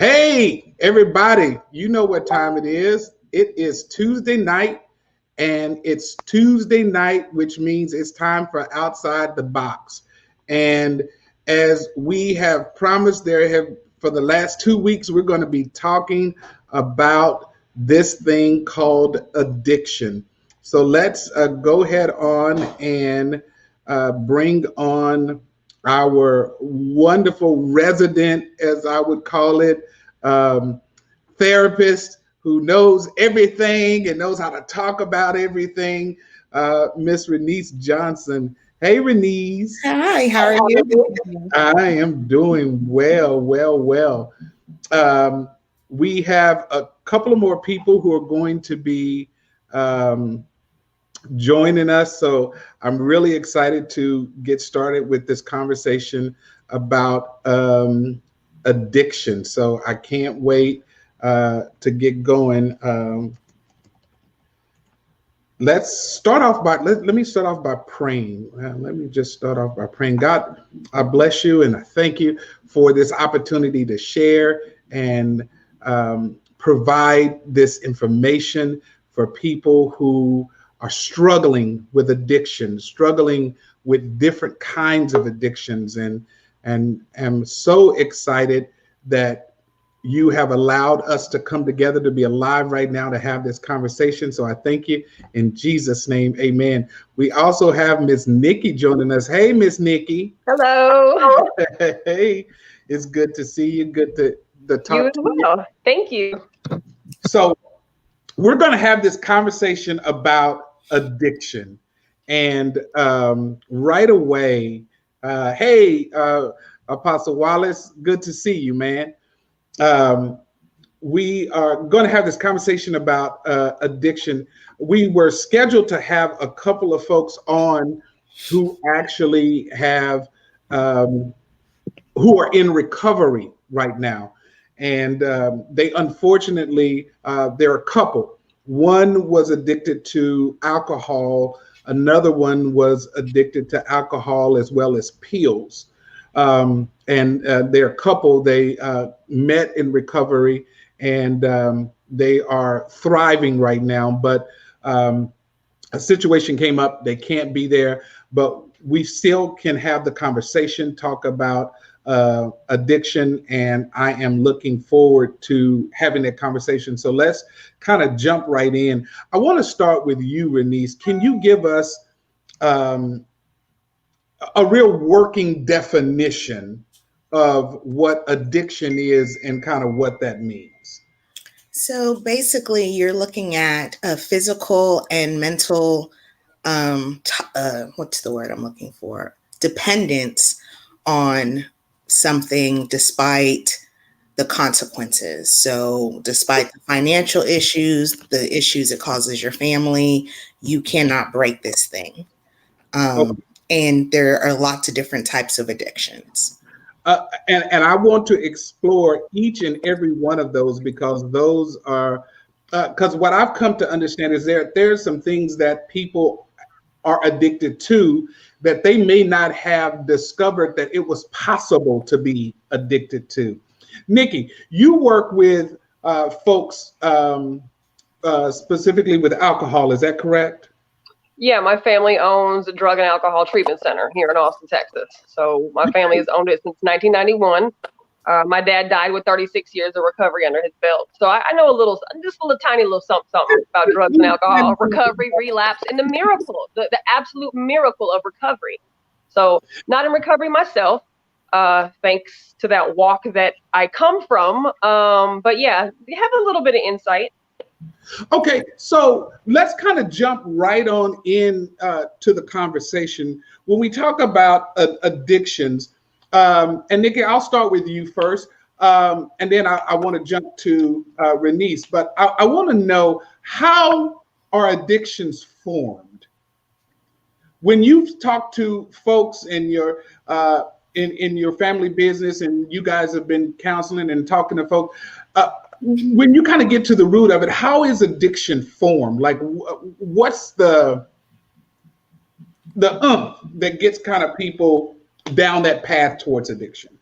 Hey, everybody, you know what time it is. It is Tuesday night, and it's Tuesday night, which means it's time for Outside the Box. And as we have promised, for the last 2 weeks, we're going to be talking about this thing called addiction. So let's go ahead on and bring on our wonderful resident, as I would call it, um, therapist who knows everything and knows how to talk about everything, Miss Renise Johnson. Hey, Renise. Hi, how are you? I am doing well, well, well. Um, we have a couple of more people who are going to be um, joining us. So I'm really excited to get started with this conversation about addiction. So I can't wait to get going. Let's start off by let me start off by praying. Let me just start off by praying. God, I bless you and I thank you for this opportunity to share and provide this information for people who are struggling with addiction, struggling with different kinds of addictions, and am so excited that you have allowed us to come together to be alive right now to have this conversation. So I thank you in Jesus' name. Amen. We also have Miss Nikki joining us. Hey, Miss Nikki. Hello. Hey, it's good to see you. Good to talk You as to well. you. Thank you. So we're going to have this conversation about addiction. And right away, hey, Apostle Wallace, good to see you, man. Um, we are going to have this conversation about addiction. We were scheduled to have a couple of folks on who actually have, who are in recovery right now. And they unfortunately, they're a couple. One was addicted to alcohol. Another one was addicted to alcohol as well as pills. And they're a couple. They met in recovery, and they are thriving right now. But a situation came up; they can't be there. But we still can have the conversation, talk about addiction, and I am looking forward to having that conversation. So let's kind of jump right in. I want to start with you, Renise. Can you give us a real working definition of what addiction is and kind of what that means? So basically, you're looking at a physical and mental, what's the word I'm looking for? Dependence on something despite the consequences. So despite the financial issues, the issues it causes your family, you cannot break this thing. Okay. And there are lots of different types of addictions. And I want to explore each and every one of those because those are because what I've come to understand is there's some things that people are addicted to that they may not have discovered that it was possible to be addicted to. Nikki, you work with folks specifically with alcohol. Is that correct? Yeah, my family owns a drug and alcohol treatment center here in Austin, Texas. So my family has owned it since 1991. My dad died with 36 years of recovery under his belt. So I know just a little tiny little something about drugs and alcohol, recovery, relapse, and the miracle, the absolute miracle of recovery. So not in recovery myself, thanks to that walk that I come from. But yeah, we have a little bit of insight. Okay, so let's kind of jump right on in to the conversation. When we talk about addictions, and Nikki, I'll start with you first, and then I want to jump to Renise. But I want to know, how are addictions formed? When you've talked to folks in your in your family business, and you guys have been counseling and talking to folks, when you kind of get to the root of it, how is addiction formed? Like, what's the that gets kind of people down that path towards addiction?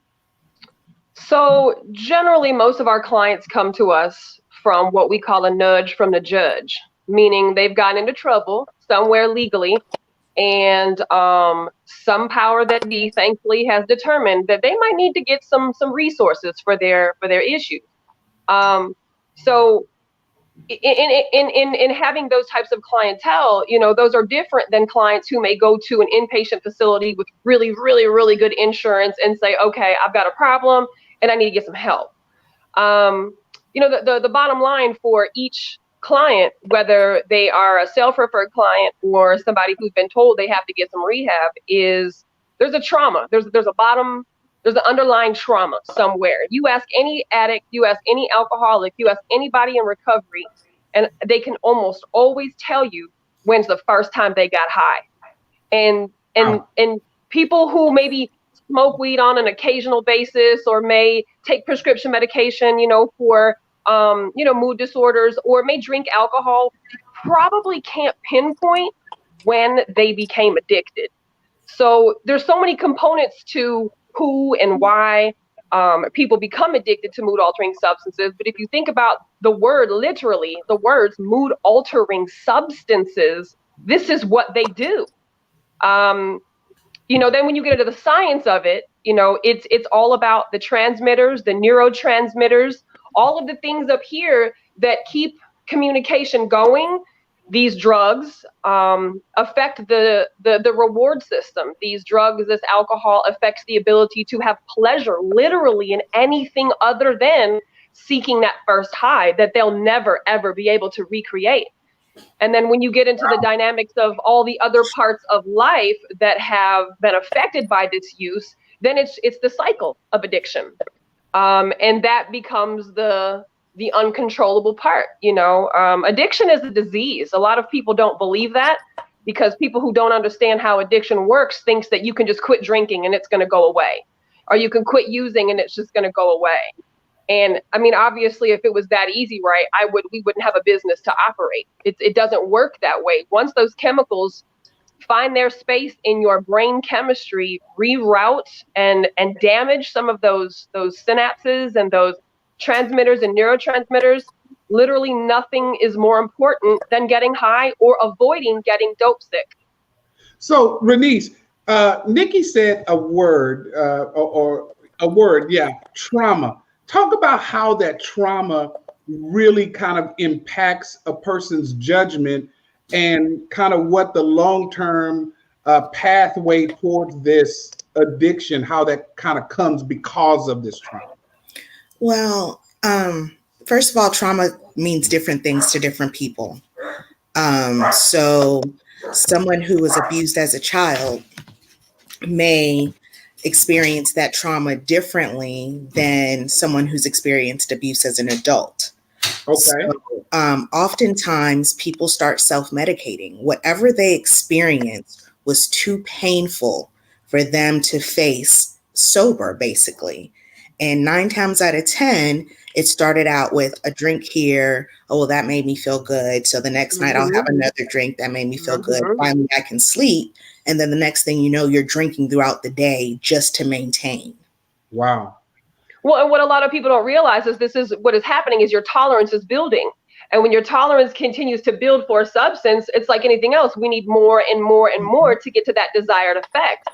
So generally, most of our clients come to us from what we call a nudge from the judge, meaning they've gotten into trouble somewhere legally, and some power that be thankfully has determined that they might need to get some resources for their issues. So in having those types of clientele, those are different than clients who may go to an inpatient facility with really, really, really good insurance and say, okay, I've got a problem and I need to get some help. The bottom line for each client, whether they are a self-referred client or somebody who's been told they have to get some rehab, is there's a trauma. There's an underlying trauma somewhere. You ask any addict, you ask any alcoholic, you ask anybody in recovery, and they can almost always tell you when's the first time they got high. And people who maybe smoke weed on an occasional basis or may take prescription medication, for mood disorders, or may drink alcohol, probably can't pinpoint when they became addicted. So there's so many components to who and why people become addicted to mood altering substances. But if you think about the word, literally, the words mood altering substances, this is what they do. Then when you get into the science of it, it's all about the transmitters, the neurotransmitters, all of the things up here that keep communication going. These drugs affect the reward system. These drugs, this alcohol, affects the ability to have pleasure, literally, in anything other than seeking that first high that they'll never, ever be able to recreate. And then when you get into the dynamics of all the other parts of life that have been affected by this use, then it's the cycle of addiction. And that becomes the uncontrollable part. Addiction is a disease. A lot of people don't believe that, because people who don't understand how addiction works thinks that you can just quit drinking and it's going to go away, or you can quit using and it's just going to go away. And I mean, obviously, if it was that easy, right, we wouldn't have a business to operate. It doesn't work that way. Once those chemicals find their space in your brain chemistry, reroute and damage some of those synapses and those transmitters and neurotransmitters, literally nothing is more important than getting high or avoiding getting dope sick. So, Renice, Nikki said a word, trauma. Talk about how that trauma really kind of impacts a person's judgment, and kind of what the long-term pathway towards this addiction, how that kind of comes because of this trauma. Well, first of all, trauma means different things to different people. So someone who was abused as a child may experience that trauma differently than someone who's experienced abuse as an adult. Okay. So, oftentimes people start self-medicating. Whatever they experienced was too painful for them to face sober, basically. And 9 times out of 10, it started out with a drink here. Oh, well, that made me feel good. So the next night I'll have another drink that made me feel good. Finally, I can sleep. And then the next thing you know, you're drinking throughout the day just to maintain. Wow. Well, and what a lot of people don't realize is what is happening is your tolerance is building. And when your tolerance continues to build for a substance, it's like anything else. We need more and more and more to get to that desired effect.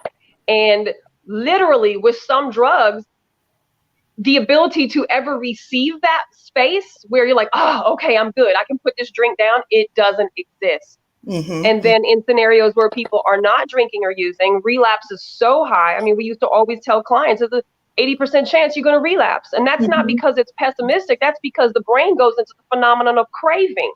And literally with some drugs, the ability to ever receive that space where you're like, oh, okay, I'm good, I can put this drink down, it doesn't exist. And then in scenarios where people are not drinking or using, relapse is so high. I mean, we used to always tell clients there's an 80% chance you're going to relapse. And that's not because it's pessimistic. That's because the brain goes into the phenomenon of craving.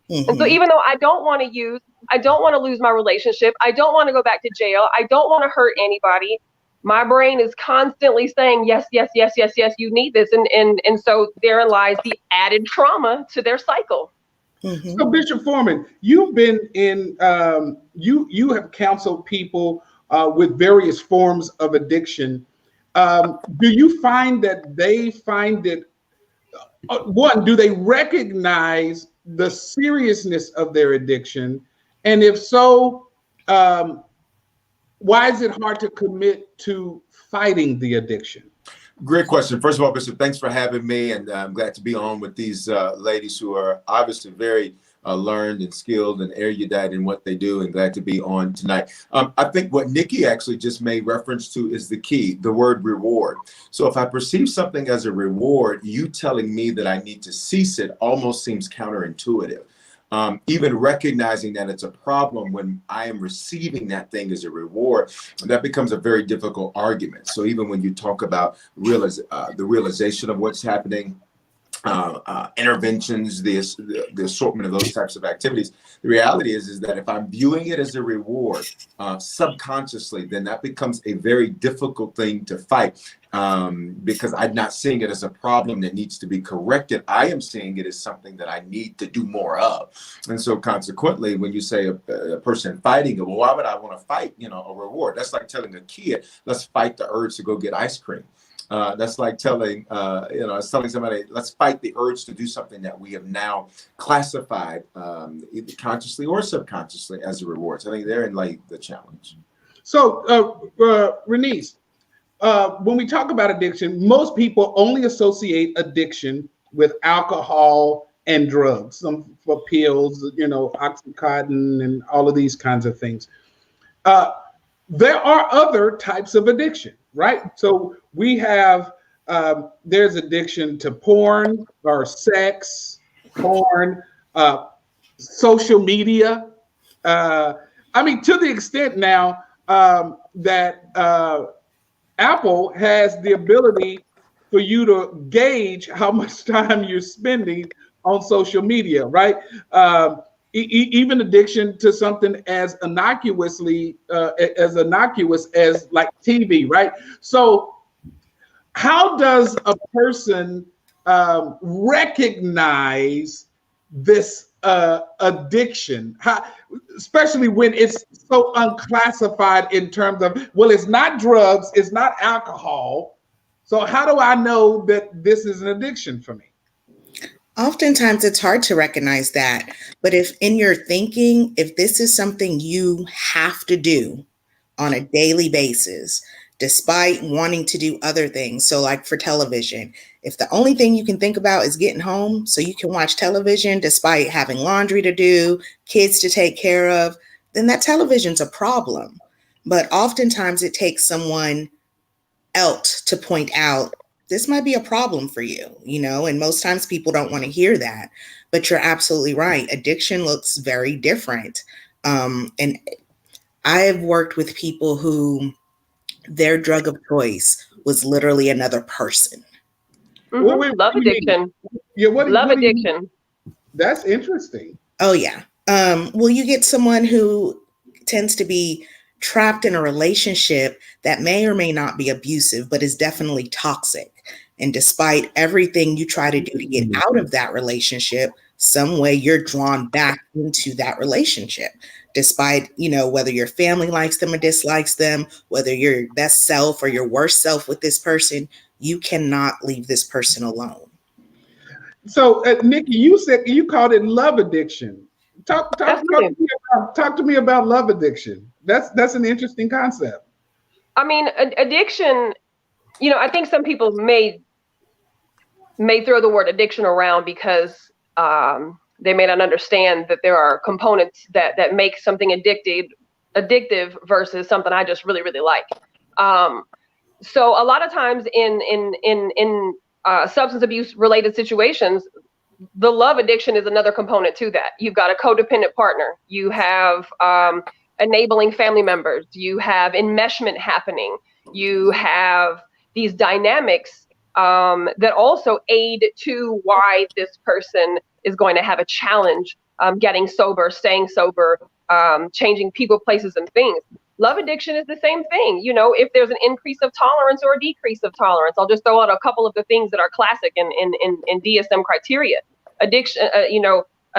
And so even though I don't want to use, I don't want to lose my relationship, I don't want to go back to jail, I don't want to hurt anybody, my brain is constantly saying, yes, yes, yes, yes, yes, you need this. And so therein lies the added trauma to their cycle. So Bishop Foreman, you've been in, you have counseled people with various forms of addiction. Do you find that they find it, one, do they recognize the seriousness of their addiction? And if so, why is it hard to commit to fighting the addiction? Great question. First of all, Bishop, thanks for having me, and I'm glad to be on with these ladies who are obviously very learned and skilled and erudite in what they do, and glad to be on tonight. I think what Nikki actually just made reference to is the key, the word reward. So if I perceive something as a reward, you telling me that I need to cease it almost seems counterintuitive. Even recognizing that it's a problem when I am receiving that thing as a reward, that becomes a very difficult argument. So even when you talk about the realization of what's happening, interventions, the assortment of those types of activities, the reality is that if I'm viewing it as a reward subconsciously, then that becomes a very difficult thing to fight. Because I'm not seeing it as a problem that needs to be corrected. I am seeing it as something that I need to do more of. And so consequently, when you say a person fighting it, well, why would I want to fight, a reward? That's like telling a kid, let's fight the urge to go get ice cream. That's like telling somebody, let's fight the urge to do something that we have now classified either consciously or subconsciously as a reward. So I think therein lay the challenge. So, Renice, when we talk about addiction, most people only associate addiction with alcohol and drugs, some for pills, Oxycontin and all of these kinds of things. There are other types of addiction, right? So we have, there's addiction to porn or sex, porn, social media. To the extent now that Apple has the ability for you to gauge how much time you're spending on social media, right? Even addiction to something as innocuous as like TV, right? So how does a person recognize this addiction, especially when it's so unclassified in terms of, well, it's not drugs, it's not alcohol. So how do I know that this is an addiction for me? Oftentimes it's hard to recognize that, but if in your thinking, if this is something you have to do on a daily basis, despite wanting to do other things. So like for television, if the only thing you can think about is getting home so you can watch television despite having laundry to do, kids to take care of, then that television's a problem. But oftentimes it takes someone else to point out, this might be a problem for you, and most times people don't want to hear that, but you're absolutely right. Addiction looks very different. And I have worked with people who their drug of choice was literally another person. Mm-hmm. Love addiction. Yeah, love addiction. That's interesting. Oh, yeah. Well, you get someone who tends to be trapped in a relationship that may or may not be abusive, but is definitely toxic. And despite everything you try to do to get out of that relationship, some way you're drawn back into that relationship, despite, whether your family likes them or dislikes them, whether you're best self or your worst self with this person, you cannot leave this person alone. So, Nikki, you said you called it love addiction. Talk to me about love addiction. That's an interesting concept. Addiction, I think some people may throw the word addiction around because they may not understand that there are components that make something addictive versus something I just really, really like. So a lot of times in substance abuse related situations, the love addiction is another component to that. You've got a codependent partner. You have enabling family members. You have enmeshment happening. You have these dynamics that also aid to why this person is going to have a challenge getting sober, staying sober, changing people, places, and things. Love addiction is the same thing. If there's an increase of tolerance or a decrease of tolerance, I'll just throw out a couple of the things that are classic in DSM criteria. Addiction,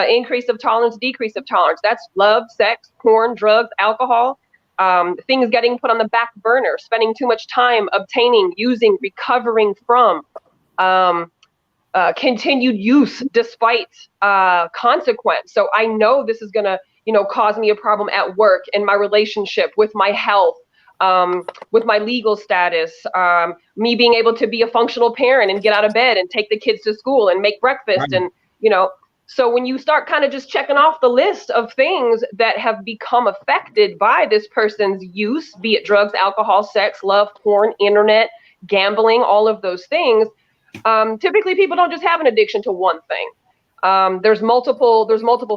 increase of tolerance, decrease of tolerance. That's love, sex, porn, drugs, alcohol. Things getting put on the back burner, spending too much time obtaining, using, recovering from, continued use despite consequence. So I know this is going to, cause me a problem at work, in my relationship, with my health, with my legal status, me being able to be a functional parent and get out of bed and take the kids to school and make breakfast. And, so when you start kind of just checking off the list of things that have become affected by this person's use, be it drugs, alcohol, sex, love, porn, internet, gambling, all of those things, typically people don't just have an addiction to one thing. There's multiple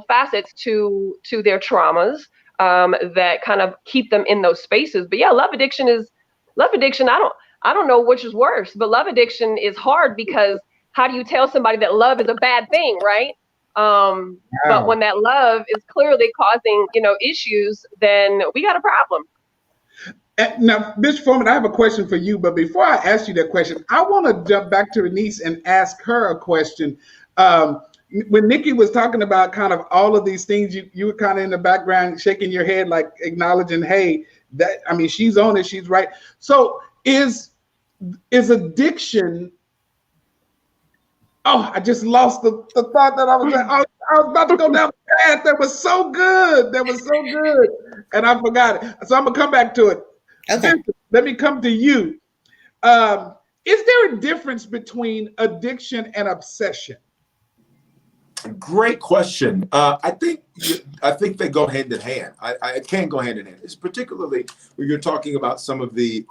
facets to their traumas that kind of keep them in those spaces. But yeah, love addiction. I don't know which is worse, but love addiction is hard because how do you tell somebody that love is a bad thing, right? But when that love is clearly causing, issues, then we got a problem. Now, Bishop Foreman, I have a question for you, but before I ask you that question, I want to jump back to Renise and ask her a question. When Nikki was talking about kind of all of these things, you were kind of in the background shaking your head, like acknowledging, hey, she's on it, she's right. So is addiction? Oh, I just lost the thought that I was about to go down the path. That was so good. And I forgot it. So I'm going to come back to it. Okay. Let me come to you. Is there a difference between addiction and obsession? Great question. I think they go hand in hand. I can go hand in hand. It's particularly when you're talking about some of the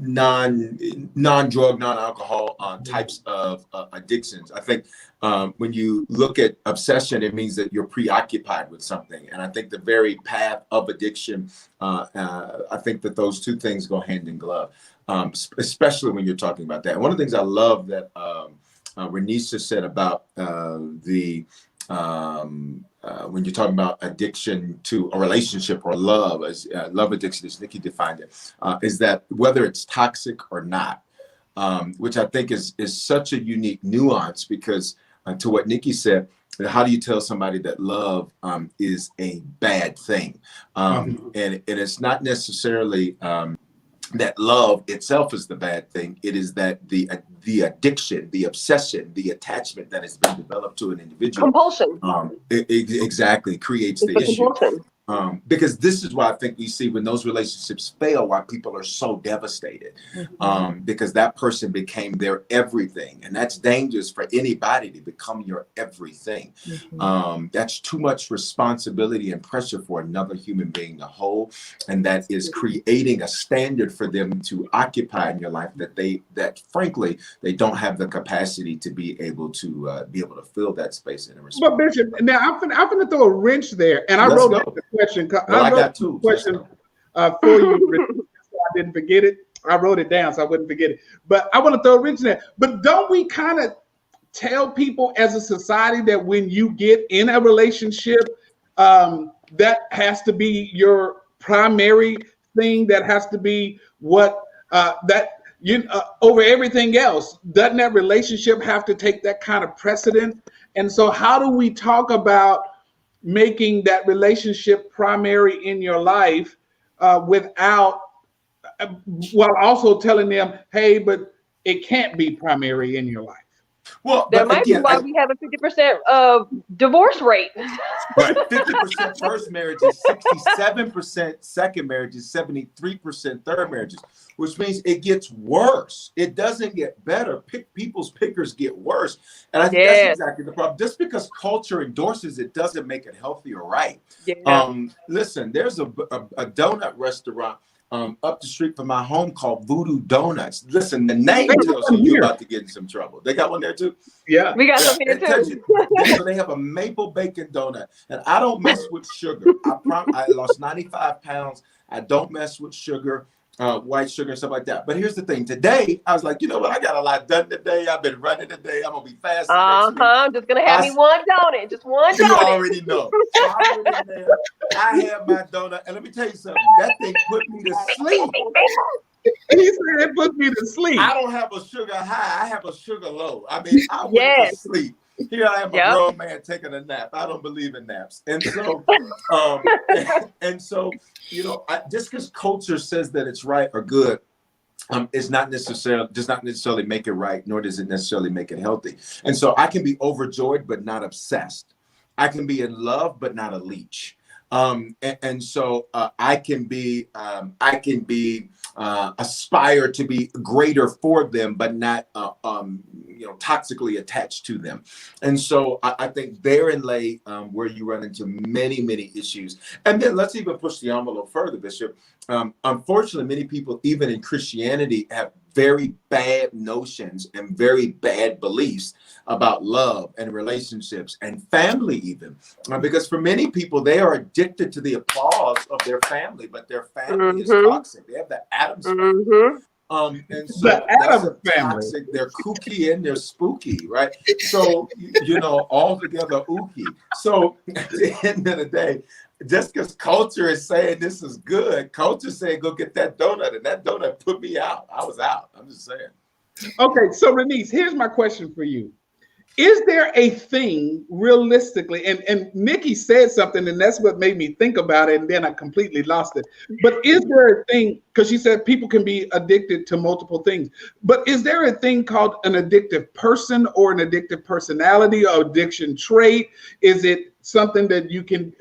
non-drug, non-alcohol types of addictions. I think when you look at obsession, it means that you're preoccupied with something. And I think the very path of addiction, I think that those two things go hand in glove, especially when you're talking about that. One of the things I love that Renisa said about when you're talking about addiction to a relationship or love, as love addiction, as Nikki defined it, is that whether it's toxic or not, which I think is such a unique nuance, because to what Nikki said, how do you tell somebody that love is a bad thing? And it's not necessarily that love itself is the bad thing. It is that the addiction, the obsession, the attachment that has been developed to an individual. Compulsion. Exactly creates the issue. Compulsion. Because this is why I think we see when those relationships fail, why people are so devastated, because that person became their everything. And that's dangerous for anybody to become your everything. That's too much responsibility and pressure for another human being to hold. And that is creating a standard for them to occupy in your life that frankly, they don't have the capacity to be able to fill that space in a response. But Bishop, now I'm gonna throw a wrench there. And I wrote the question. I got two question for you. So I didn't forget it. I wrote it down so I wouldn't forget it. But I want to throw a wrench in there. But don't we kind of tell people as a society that when you get in a relationship, that has to be your primary thing? That has to be what over everything else? Doesn't that relationship have to take that kind of precedent? And so how do we talk about making that relationship primary in your life while also telling them, hey, but it can't be primary in your life? Well, that might be why we have a 50% divorce rate. Right, 50% first marriages, 67% second marriages, 73% third marriages, which means it gets worse. It doesn't get better. People's pickers get worse. And I think that's exactly the problem. Just because culture endorses it doesn't make it healthy or right. Listen, there's a donut restaurant up the street from my home called Voodoo Donuts. Listen, the name tells you you're about to get in some trouble. They got one there too? Yeah. We got some here too. So they have a maple bacon donut. And I don't mess with sugar. I lost 95 pounds. I don't mess with sugar, white sugar and stuff like that. But here's the thing. Today, I was like, you know what? I got a lot done today. I've been running today. I'm going to be fasting next week. Just going to have me one donut. Just one donut. You already know. So I went in there. I had my donut. And let me tell you something. That thing put me to sleep. He said it put me to sleep. I don't have a sugar high. I have a sugar low. I mean, I went to sleep. Here I am, a grown man taking a nap. I don't believe in naps. And so, just because culture says that it's right or good, does not necessarily make it right, nor does it necessarily make it healthy. And so I can be overjoyed, but not obsessed. I can be in love, but not a leech. And so I can be aspire to be greater for them, but not toxically attached to them. And so I think therein lay where you run into many, many issues. And then let's even push the envelope further, Bishop. Unfortunately, many people, even in Christianity, have very bad notions and very bad beliefs about love and relationships and family even. Because for many people, they are addicted to the applause of their family, but their family is toxic. They have the Addams family. And so The that's Addams family. toxic. They're kooky and they're spooky, right? So, all together ooky. So at the end of the day, just because culture is saying this is good, culture saying go get that donut, and that donut put me out. I was out. I'm just saying. Okay, so Renice, here's my question for you. Is there a thing realistically, and Nikki said something, and that's what made me think about it, and then I completely lost it. But is there a thing, because she said people can be addicted to multiple things, but is there a thing called an addictive person or an addictive personality or addiction trait? Is it something that you can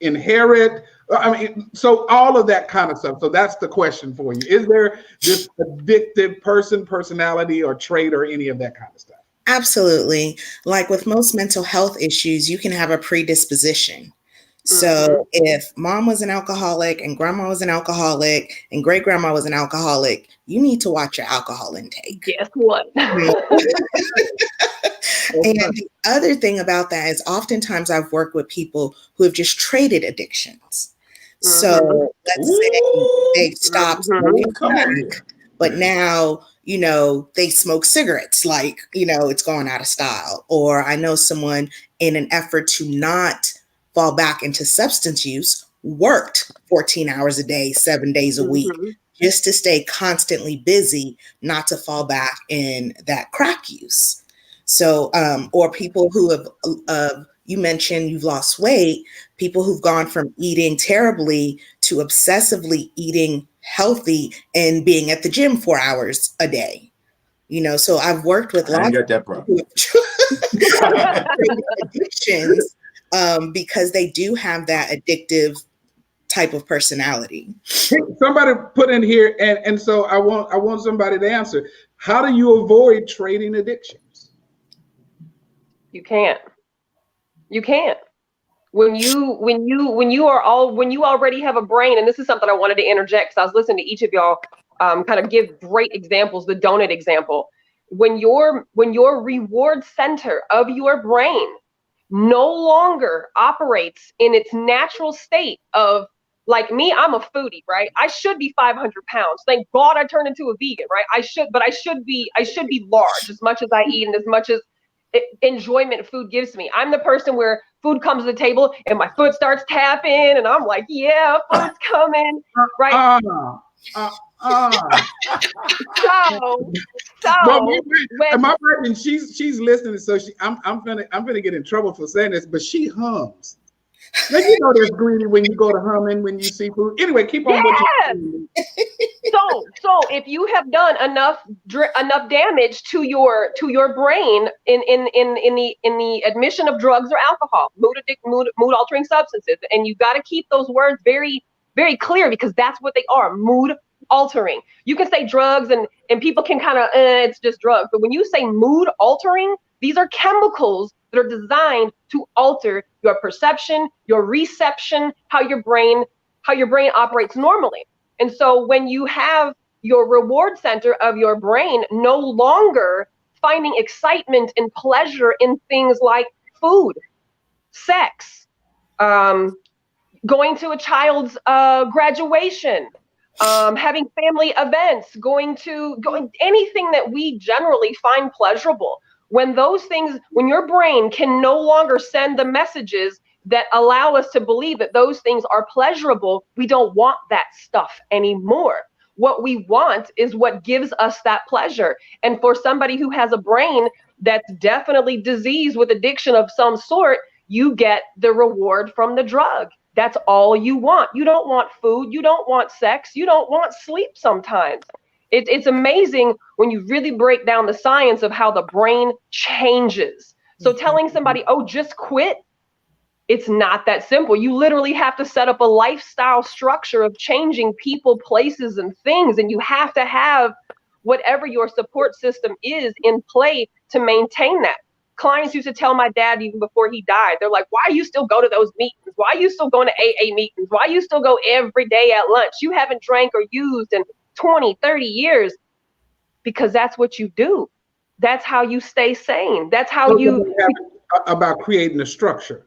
inherit? I mean, so all of that kind of stuff. So that's the question for you. Is there this addictive person, personality, or trait, or any of that kind of stuff? Absolutely. Like with most mental health issues, you can have a predisposition. So if mom was an alcoholic and grandma was an alcoholic and great grandma was an alcoholic, you need to watch your alcohol intake. Guess what? And the other thing about that is oftentimes I've worked with people who have just traded addictions. So let's say they've stopped smoking crack, but now, they smoke cigarettes, like, it's going out of style. Or I know someone, in an effort to not fall back into substance use, worked 14 hours a day, 7 days a week, just to stay constantly busy, not to fall back in that crack use. So, or people who have, you mentioned you've lost weight, people who've gone from eating terribly to obsessively eating healthy and being at the gym 4 hours a day. So I've worked with lots of people with addictions because they do have that addictive type of personality. Somebody put in here, and so I want somebody to answer. How do you avoid trading addictions? You can't. When you already have a brain, and this is something I wanted to interject because I was listening to each of y'all kind of give great examples, the donut example. When your reward center of your brain no longer operates in its natural state of, like me, I'm a foodie, right? I should be 500 pounds. Thank God I turned into a vegan, right? I should be large as much as I eat and as much as enjoyment food gives me. I'm the person where food comes to the table and my foot starts tapping and I'm like, yeah, food's coming, right? Am I right? And she's listening, so I'm gonna get in trouble for saying this, but she hums. Now, that's greedy when you go to humming when you see food. Anyway, keep on. Yes. So if you have done enough damage to your brain in the admission of drugs or alcohol, mood altering substances, and you got to keep those words very, very clear because that's what they are, mood altering. You can say drugs and people can kind of it's just drugs, but when you say mood altering, these are chemicals that are designed to alter your perception, your reception, how your brain operates normally. And so when you have your reward center of your brain no longer finding excitement and pleasure in things like food, sex, going to a child's graduation, having family events, going anything that we generally find pleasurable. When your brain can no longer send the messages that allow us to believe that those things are pleasurable, we don't want that stuff anymore. What we want is what gives us that pleasure. And for somebody who has a brain that's definitely diseased with addiction of some sort, you get the reward from the drug. That's all you want. You don't want food. You don't want sex. You don't want sleep sometimes. It's amazing when you really break down the science of how the brain changes. So telling somebody, oh, just quit, It's not that simple. You literally have to set up a lifestyle structure of changing people, places, and things. And you have to have whatever your support system is in play to maintain that. Clients used to tell my dad even before he died, they're like, why you still go to those meetings? Why you still going to AA meetings? Why you still go every day at lunch? You haven't drank or used in 20, 30 years. Because that's what you do. That's how you stay sane. That's how about creating a structure.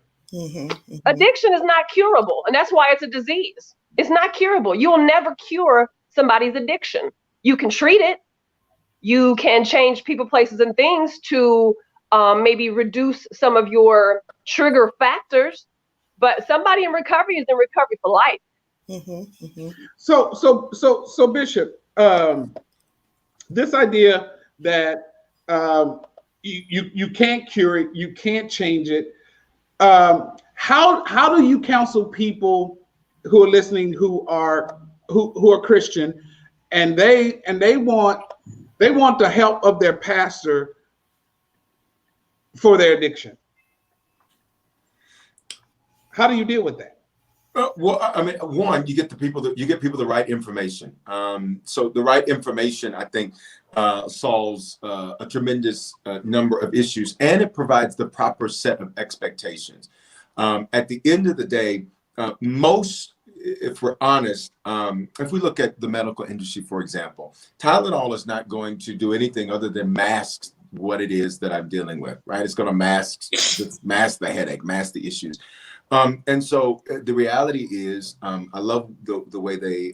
Addiction is not curable, and that's why it's a disease. It's not curable. You will never cure somebody's addiction. You can treat it. You can change people, places, and things to maybe reduce some of your trigger factors, but somebody in recovery is in recovery for life. So Bishop, this idea that you can't cure it, you can't change it. How do you counsel people who are listening who are Christian and they want the help of their pastor for their addiction? How do you deal with that? Well, I mean, one, you get people the right information. So the right information, I think, solves a tremendous number of issues, and it provides the proper set of expectations. At the end of the day, if we're honest, if we look at the medical industry, for example, Tylenol is not going to do anything other than mask what it is that I'm dealing with, right? It's going to mask the headache, mask the issues. And so the reality is, I love the way they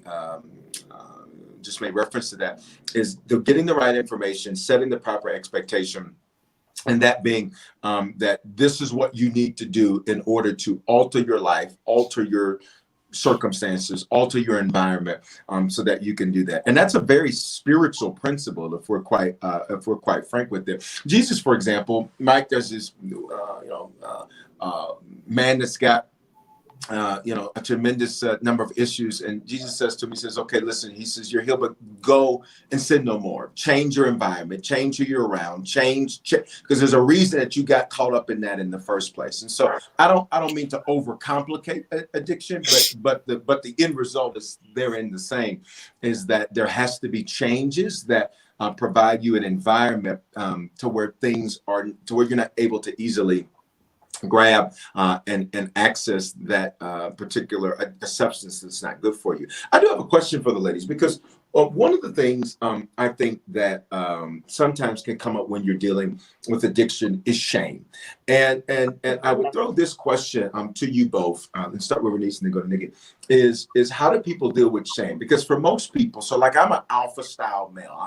just made reference to that, is they're getting the right information, setting the proper expectation, and that being that this is what you need to do in order to alter your life, alter your circumstances, alter your environment, so that you can do that. And that's a very spiritual principle, if we're quite frank with it. Jesus, for example, Mike, there's this man that's got a tremendous number of issues, and Jesus says to him, he says, okay, listen, he says, you're healed, but go and sin no more. Change your environment, change who you're around, change, because there's a reason that you got caught up in that in the first place. And so I don't mean to overcomplicate addiction, but the end result is therein the same, is that there has to be changes that provide you an environment to where you're not able to easily grab and access that particular substance that's not good for you. I do have a question for the ladies, because one of the things I think that sometimes can come up when you're dealing with addiction is shame. And I would throw this question to you both, and start with Renice and then go to Nikki, is how do people deal with shame? Because for most people, so like I'm an alpha style male,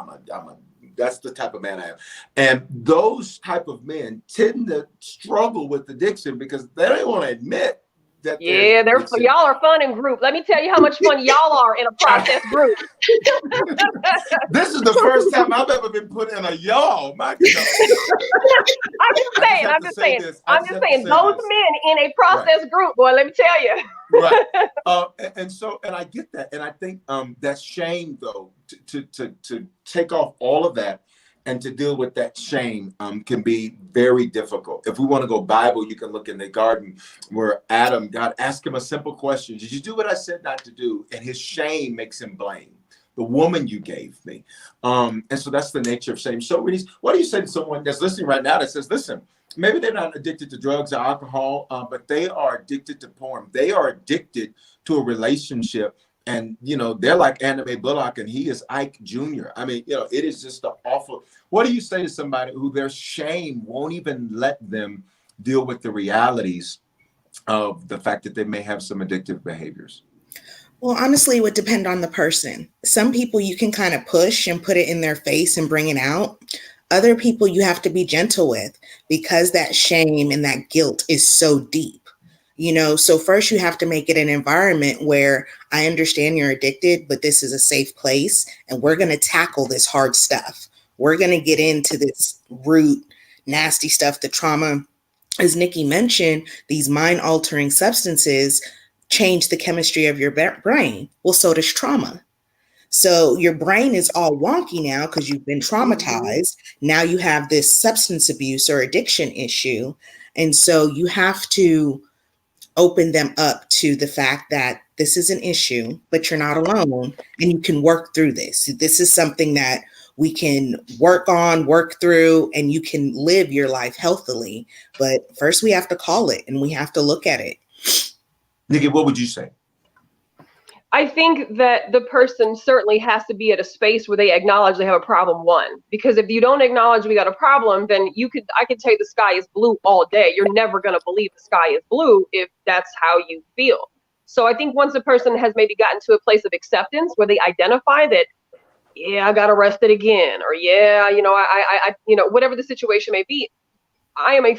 that's the type of man I am. And those type of men tend to struggle with addiction because they don't want to admit that. Yeah, y'all are fun in group. Let me tell you how much fun y'all are in a process group. This is the first time I've ever been put in a y'all. My God. I'm just saying. Those men in a process group, boy, let me tell you. Right. And I get that. And I think that shame, though, to take off all of that and to deal with that shame can be very difficult. If we want to go Bible, you can look in the garden where God asked him a simple question. Did you do what I said not to do? And his shame makes him blame the woman you gave me. And so that's the nature of shame. So what do you say to someone that's listening right now that says, listen, maybe they're not addicted to drugs or alcohol, but they are addicted to porn. They are addicted to a relationship. And, they're like Anime Bullock and he is Ike Jr. I mean, it is just awful. What do you say to somebody who their shame won't even let them deal with the realities of the fact that they may have some addictive behaviors? Well, honestly, it would depend on the person. Some people you can kind of push and put it in their face and bring it out. Other people you have to be gentle with because that shame and that guilt is so deep. So first you have to make it an environment where I understand you're addicted, but this is a safe place and we're going to tackle this hard stuff. We're going to get into this root, nasty stuff, the trauma. As Nikki mentioned, these mind-altering substances change the chemistry of your brain. Well, so does trauma. So your brain is all wonky now because you've been traumatized. Now you have this substance abuse or addiction issue. And so you have to open them up to the fact that this is an issue, but you're not alone and you can work through this. This is something that we can work on, work through, and you can live your life healthily. But first we have to call it and we have to look at it. Nikki, what would you say? I think that the person certainly has to be at a space where they acknowledge they have a problem, one. Because if you don't acknowledge we got a problem, then I could tell you the sky is blue all day. You're never going to believe the sky is blue if that's how you feel. So I think once a person has maybe gotten to a place of acceptance where they identify that, yeah, I got arrested again, or yeah, I whatever the situation may be, I am a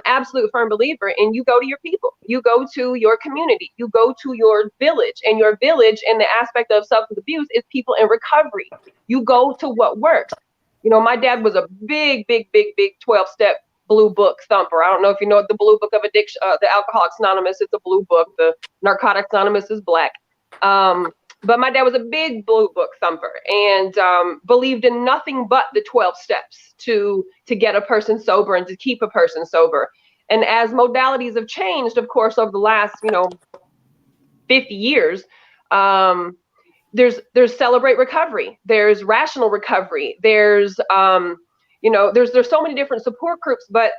absolute firm believer in you go to your people, you go to your community, you go to your village, and your village in the aspect of substance abuse is people in recovery. You go to what works. My dad was a big 12-step blue book thumper. I don't know if you know what the blue book of addiction, the Alcoholics Anonymous is a blue book, the Narcotics Anonymous is black. But my dad was a big blue book thumper and believed in nothing but the 12 steps to get a person sober and to keep a person sober. And as modalities have changed, of course, over the last, 50 years, there's Celebrate Recovery, there's Rational Recovery, there's so many different support groups, but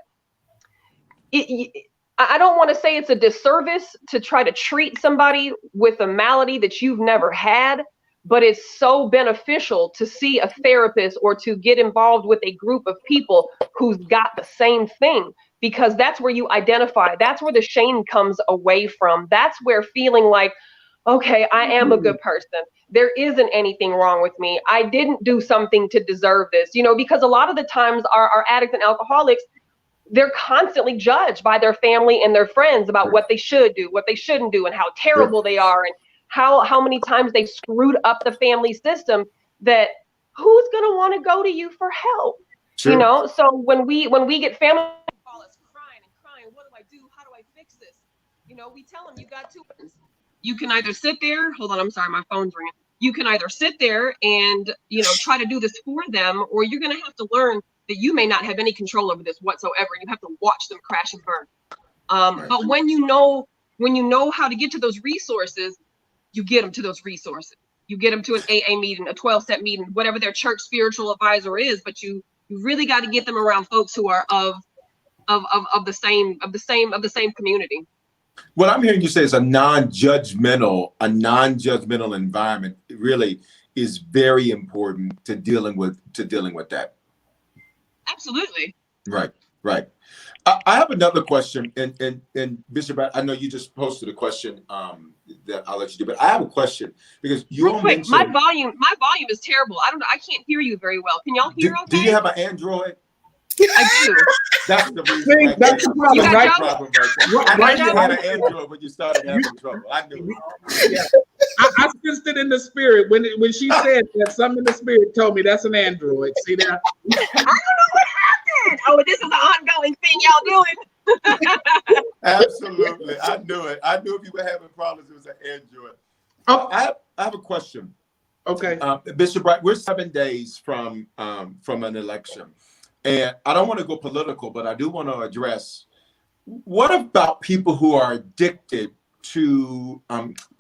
I don't want to say it's a disservice to try to treat somebody with a malady that you've never had, but it's so beneficial to see a therapist or to get involved with a group of people who's got the same thing, because that's where you identify. That's where the shame comes away from. That's where feeling like, okay, I am a good person. There isn't anything wrong with me. I didn't do something to deserve this, because a lot of the times our addicts and alcoholics, they're constantly judged by their family and their friends about what they should do, what they shouldn't do, and how terrible they are, and how many times they screwed up the family system, that who's going to want to go to you for help? Sure. So when we get family call us crying, what do I do? How do I fix this? We tell them you got two options. You can either sit there, hold on, I'm sorry, my phone's ringing. You can either sit there and, try to do this for them, or you're going to have to learn that you may not have any control over this whatsoever, and you have to watch them crash and burn. But when you know how to get to those resources, you get them to those resources. You get them to an AA meeting, a 12-step meeting, whatever their church spiritual advisor is. But you really got to get them around folks who are of the same community. What I'm hearing you say is a non-judgmental environment really is very important to dealing with that. Absolutely. Right. I have another question, and Bishop, I know you just posted a question that I'll let you do, but I have a question because you real quick, my volume is terrible. I can't hear you very well. Can y'all hear okay? Do you have an Android? I do. That's the reason. That's the problem, right? I knew you had an Android when you started having trouble. I knew. Yeah. I sensed it in the spirit when she said that. Something in the spirit told me that's an Android. See that? I don't know what happened. Oh, this is an ongoing thing y'all doing. Absolutely, I knew it. I knew if you were having problems, it was an Android. Oh, I have a question. Okay, Bishop Bright, we're 7 days from an election. And I don't want to go political, but I do want to address, what about people who are addicted to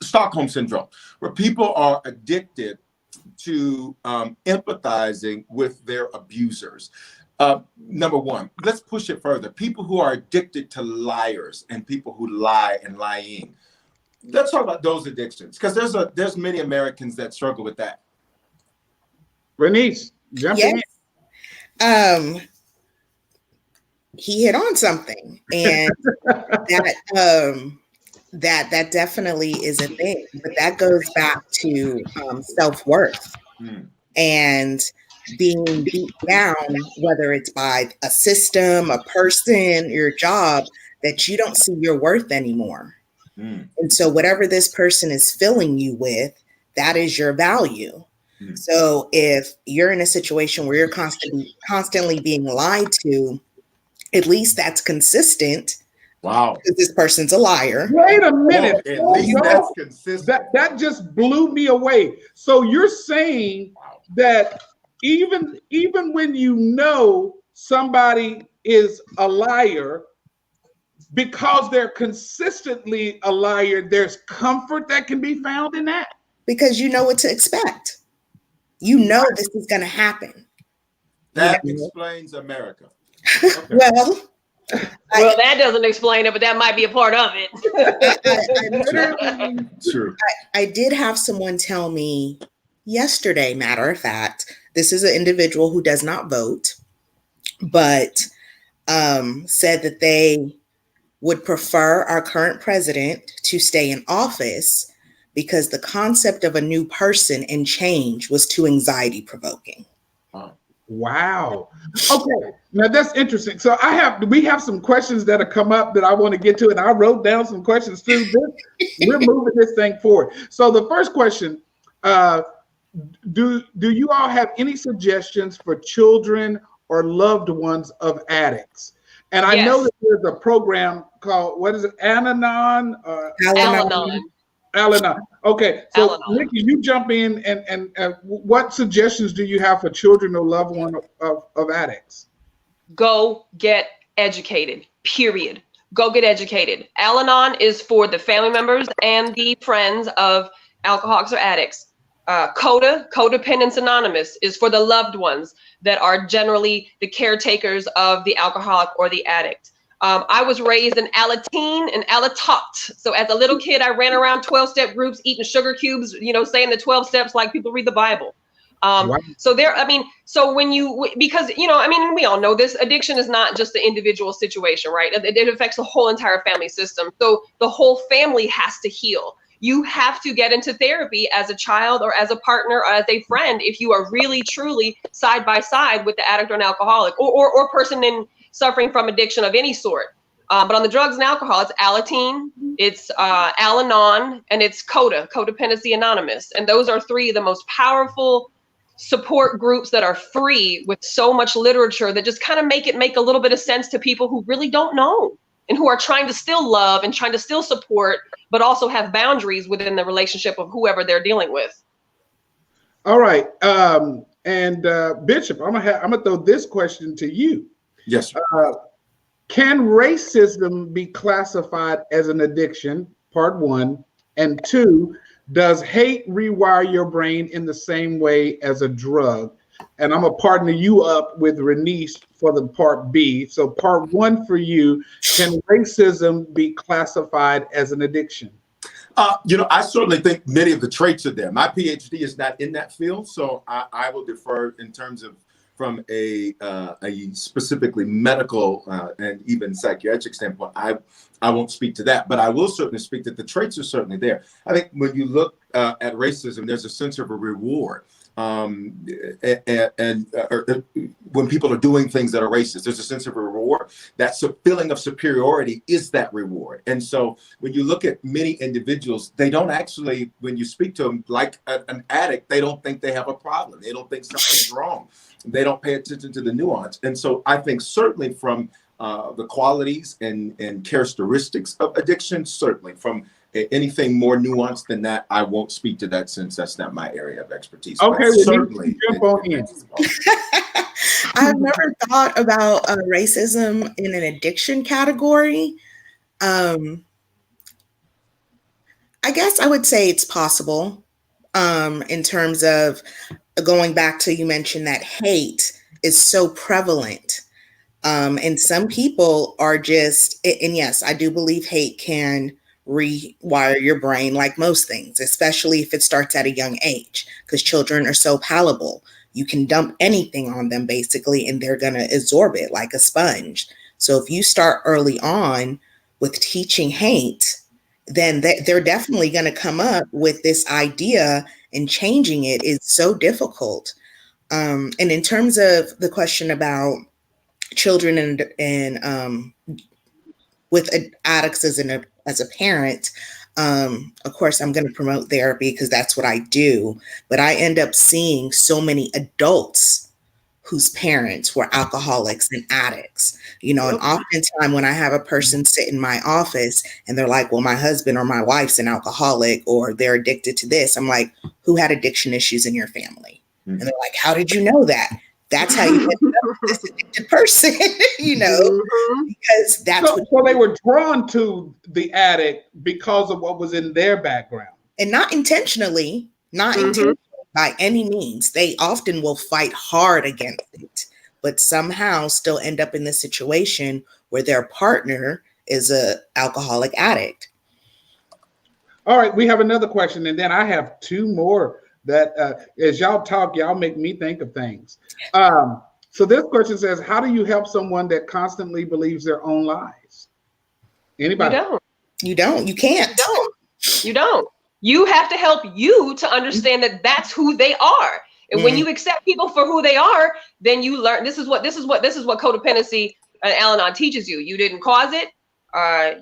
Stockholm Syndrome, where people are addicted to empathizing with their abusers? Number one, let's push it further. People who are addicted to liars and people who lie and lying. Let's talk about those addictions, because there's many Americans that struggle with that. Bernice, jump in. He hit on something, and that definitely is a thing, but that goes back to self-worth and being beat down, whether it's by a system, a person, your job, that you don't see your worth anymore. And so whatever this person is filling you with, that is your value. So if you're in a situation where you're constantly being lied to, at least that's consistent. Wow. Because this person's a liar. Wait a minute. At least that's consistent. That just blew me away. So you're saying that even when you know somebody is a liar, because they're consistently a liar, there's comfort that can be found in that? Because you know what to expect. You know this is going to happen. That explains America. Okay. Well, Well, that doesn't explain it, but that might be a part of it. True. I did have someone tell me yesterday, matter of fact, this is an individual who does not vote, but said that they would prefer our current president to stay in office because the concept of a new person and change was too anxiety provoking. Wow. Okay. Now that's interesting. So we have some questions that have come up that I want to get to, and I wrote down some questions too. We're moving this thing forward. So the first question, do you all have any suggestions for children or loved ones of addicts? And I know that there's a program called, what is it? Al-Anon? Al-Anon. Okay, so Al-Anon. Nikki, you jump in and what suggestions do you have for children or loved one of addicts? Go get educated, period. Go get educated. Al-Anon is for the family members and the friends of alcoholics or addicts. CODA, Codependence Anonymous, is for the loved ones that are generally the caretakers of the alcoholic or the addict. I was raised in Alateen and Alatot. So as a little kid, I ran around 12-step groups, eating sugar cubes, saying the 12 steps like people read the Bible. So because, we all know this, addiction is not just the individual situation, right? It affects the whole entire family system. So the whole family has to heal. You have to get into therapy as a child or as a partner or as a friend if you are really, truly side by side with the addict or an alcoholic or person suffering from addiction of any sort. But on the drugs and alcohol, it's Alateen, it's Al-Anon, and it's CODA, Codependency Anonymous. And those are three of the most powerful support groups that are free with so much literature that just kind of make a little bit of sense to people who really don't know and who are trying to still love and trying to still support, but also have boundaries within the relationship of whoever they're dealing with. All right. And Bishop, I'm gonna throw this question to you. Yes. Can racism be classified as an addiction? Part one. And two, does hate rewire your brain in the same way as a drug? And I'm gonna partner you up with Renice for the part B. So part one for you, can racism be classified as an addiction? I certainly think many of the traits are there. My PhD is not in that field, so I will defer in terms of from a specifically medical and even psychiatric standpoint. I won't speak to that, but I will certainly speak that the traits are certainly there. I think when you look at racism, there's a sense of a reward. When people are doing things that are racist, there's a sense of a reward. That feeling of superiority is that reward. And so when you look at many individuals, they don't actually, when you speak to them like an addict, they don't think they have a problem. They don't think something's wrong. They don't pay attention to the nuance. And so I think certainly from the qualities and characteristics of addiction, certainly from anything more nuanced than that, I won't speak to that since that's not my area of expertise. Okay, certainly. Jump on in. I've never thought about racism in an addiction category. I guess I would say it's possible in terms of going back to, you mentioned that hate is so prevalent. And some people are just, and yes, I do believe hate can rewire your brain like most things, especially if it starts at a young age, because children are so palatable. You can dump anything on them basically, and they're going to absorb it like a sponge. So if you start early on with teaching hate, then they're definitely going to come up with this idea, and changing it is so difficult. And in terms of the question about children and with addicts as a parent, of course, I'm going to promote therapy because that's what I do. But I end up seeing so many adults whose parents were alcoholics and addicts, and oftentimes when I have a person sit in my office and they're like, well, my husband or my wife's an alcoholic or they're addicted to this, I'm like, who had addiction issues in your family? Mm-hmm. And they're like, how did you know that? That's how you end up with this addicted person, because that's so they were drawn to the addict because of what was in their background. And not intentionally, by any means. They often will fight hard against it, but somehow still end up in this situation where their partner is an alcoholic addict. All right, we have another question, and then I have two more that as y'all talk, y'all make me think of things. So this question says, how do you help someone that constantly believes their own lies? Anybody? You don't. You can't. You don't. You have to help you to understand that that's who they are. And when you accept people for who they are, then you learn. This is what codependency and Al-Anon teaches you. You didn't cause it.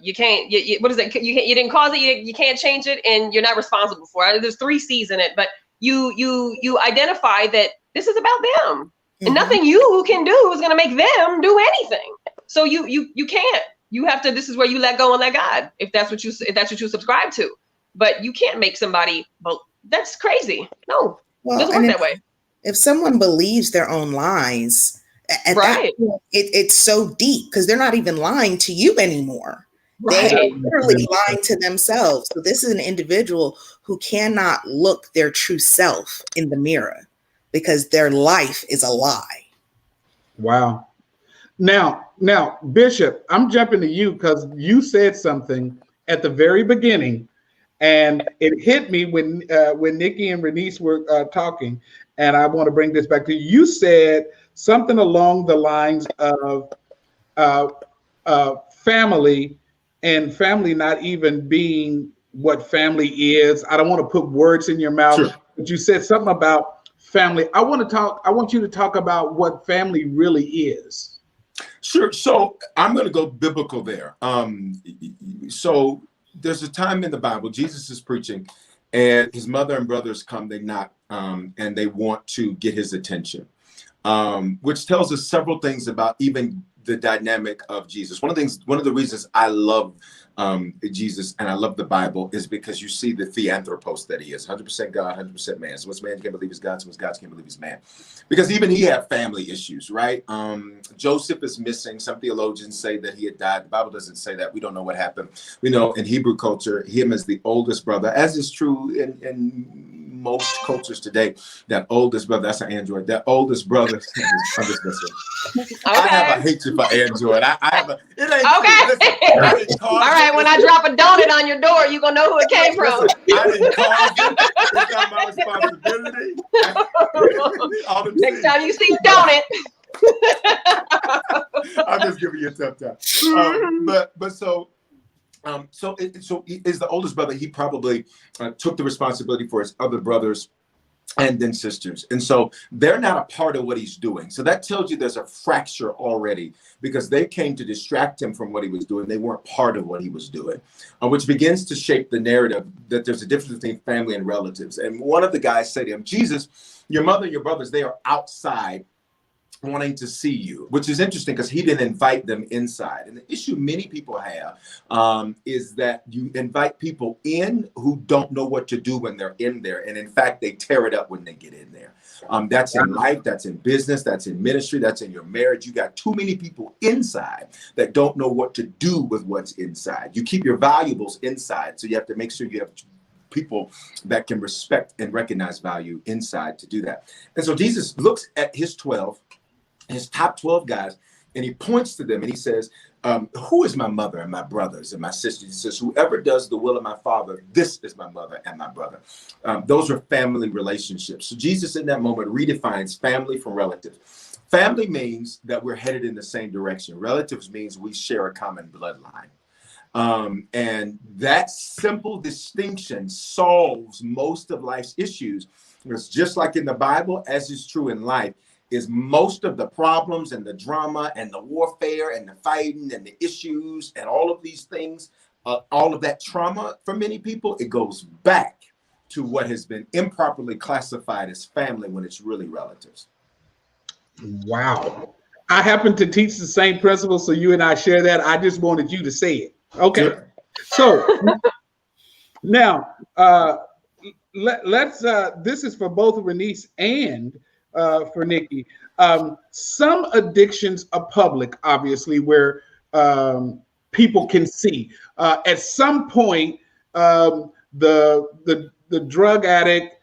You can't. What is it? You didn't cause it. You can't change it, and you're not responsible for it. There's 3 C's in it, but you identify that this is about them, and nothing you can do is going to make them do anything. So you can't. You have to. This is where you let go and let God, if that's what you subscribe to. But you can't make somebody. Well, that's crazy. No, it doesn't work that way. If someone believes their own lies, at that point, it's so deep because they're not even lying to you anymore. Right. They are literally lying to themselves. So this is an individual who cannot look their true self in the mirror because their life is a lie. Wow. Now, Bishop, I'm jumping to you because you said something at the very beginning, and it hit me when Nikki and Renice were talking, and I want to bring this back to you. You said something along the lines of family, and family not even being what family is. I don't want to put words in your mouth, sure, but you said something about family. I want you to talk about what family really is. Sure. So I'm going to go biblical there. So there's a time in the Bible, Jesus is preaching, and his mother and brothers come, they knock, and they want to get his attention, which tells us several things about even the dynamic of Jesus. One of the reasons I love Jesus and I love the Bible is because you see the theanthropos that he is, 100% God, 100% man. So what's man can't believe is God, so what's God can't believe is man. Because even he had family issues, right? Joseph is missing. Some theologians say that he had died. The Bible doesn't say that. We don't know what happened. We know in Hebrew culture, him as the oldest brother, as is true in most cultures today, that oldest brother, that's an android, that oldest brother, I'm just messing. Okay. I have a hatred for android. I have a, it ain't okay. Listen, all right, when I drop a donut on your door, you're going to know who it came from. I didn't cause it. It's not my responsibility. Next time you see donut. I'm just giving you a tough time. But so is the oldest brother. He probably took the responsibility for his other brothers and then sisters. And so they're not a part of what he's doing. So that tells you there's a fracture already because they came to distract him from what he was doing. They weren't part of what he was doing, which begins to shape the narrative that there's a difference between family and relatives. And one of the guys said to him, Jesus, your mother, your brothers, they are outside wanting to see you, which is interesting because he didn't invite them inside. And the issue many people have is that you invite people in who don't know what to do when they're in there. And in fact, they tear it up when they get in there. That's in life, that's in business, that's in ministry, that's in your marriage. You got too many people inside that don't know what to do with what's inside. You keep your valuables inside. So you have to make sure you have people that can respect and recognize value inside to do that. And so Jesus looks at his top 12 guys, and he points to them and he says, who is my mother and my brothers and my sisters? He says, whoever does the will of my Father, this is my mother and my brother. Those are family relationships. So Jesus in that moment redefines family from relatives. Family means that we're headed in the same direction. Relatives means we share a common bloodline. And that simple distinction solves most of life's issues. It's just like in the Bible, as is true in life, is most of the problems and the drama and the warfare and the fighting and the issues and all of these things, all of that trauma for many people, it goes back to what has been improperly classified as family when it's really relatives. Wow. I happen to teach the same principle, so you and I share that. I just wanted you to say it. Okay. Sure. So now let's this is for both Renice and for Nikki. Some addictions are public, obviously, where people can see. At some point, the drug addict,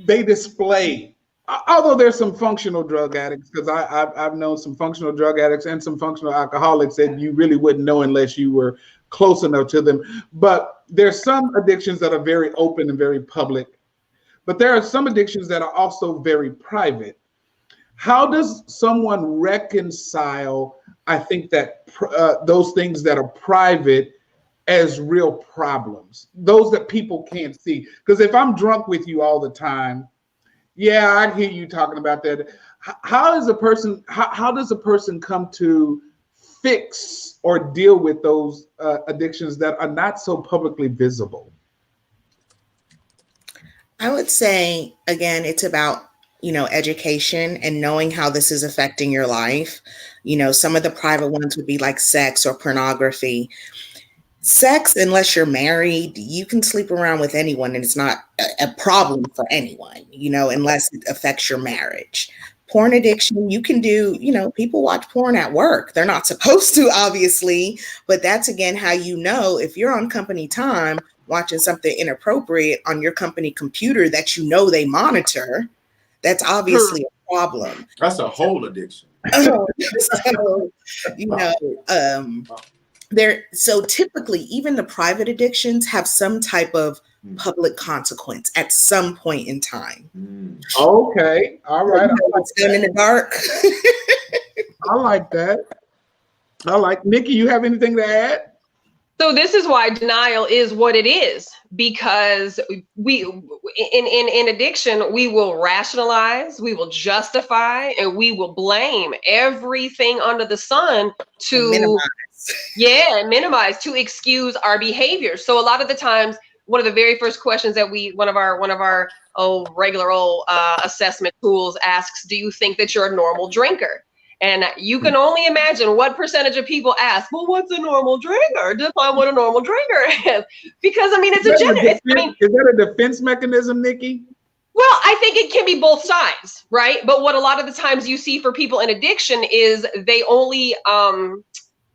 they display. Although there's some functional drug addicts, because I've known some functional drug addicts and some functional alcoholics that you really wouldn't know unless you were close enough to them. But there's some addictions that are very open and very public. But there are some addictions that are also very private. How does someone reconcile, I think, that those things that are private as real problems, those that people can't see? Because if I'm drunk with you all the time, yeah, I hear you talking about that. How does a person come to fix or deal with those addictions that are not so publicly visible? I would say, again, it's about, education and knowing how this is affecting your life. Some of the private ones would be like sex or pornography. Sex, unless you're married, you can sleep around with anyone and it's not a problem for anyone, unless it affects your marriage. Porn addiction, you can do, people watch porn at work. They're not supposed to, obviously, but that's, again, how if you're on company time watching something inappropriate on your company computer that they monitor, that's obviously a problem. That's a whole addiction. So typically, even the private addictions have some type of public consequence at some point in time. Okay, all right. What's done in the dark. I like that. Nikki, you have anything to add? So this is why denial is what it is, because we in addiction, we will rationalize, we will justify, and we will blame everything under the sun to minimize, to excuse our behavior. So a lot of the times, one of the very first questions that one of our regular old assessment tools asks, do you think that you're a normal drinker? And you can only imagine what percentage of people ask, well, what's a normal drinker? Define what a normal drinker is. Because, it's a gender. Is that a defense mechanism, Nikki? Well, I think it can be both sides, right? But what a lot of the times you see for people in addiction is they only,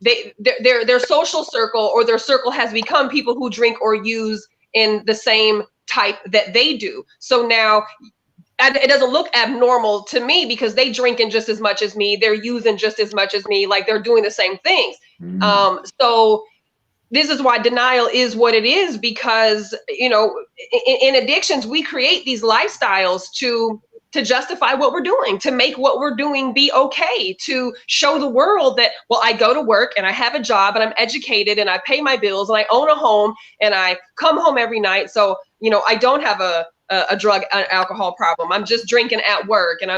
their social circle or their circle has become people who drink or use in the same type that they do. So now, it doesn't look abnormal to me because they drinking just as much as me, they're using just as much as me, like they're doing the same things. So this is why denial is what it is, because in addictions we create these lifestyles to justify what we're doing, to make what we're doing be okay, to show the world that, well, I go to work and I have a job and I'm educated and I pay my bills and I own a home and I come home every night, so I don't have a drug and alcohol problem. I'm just drinking at work. And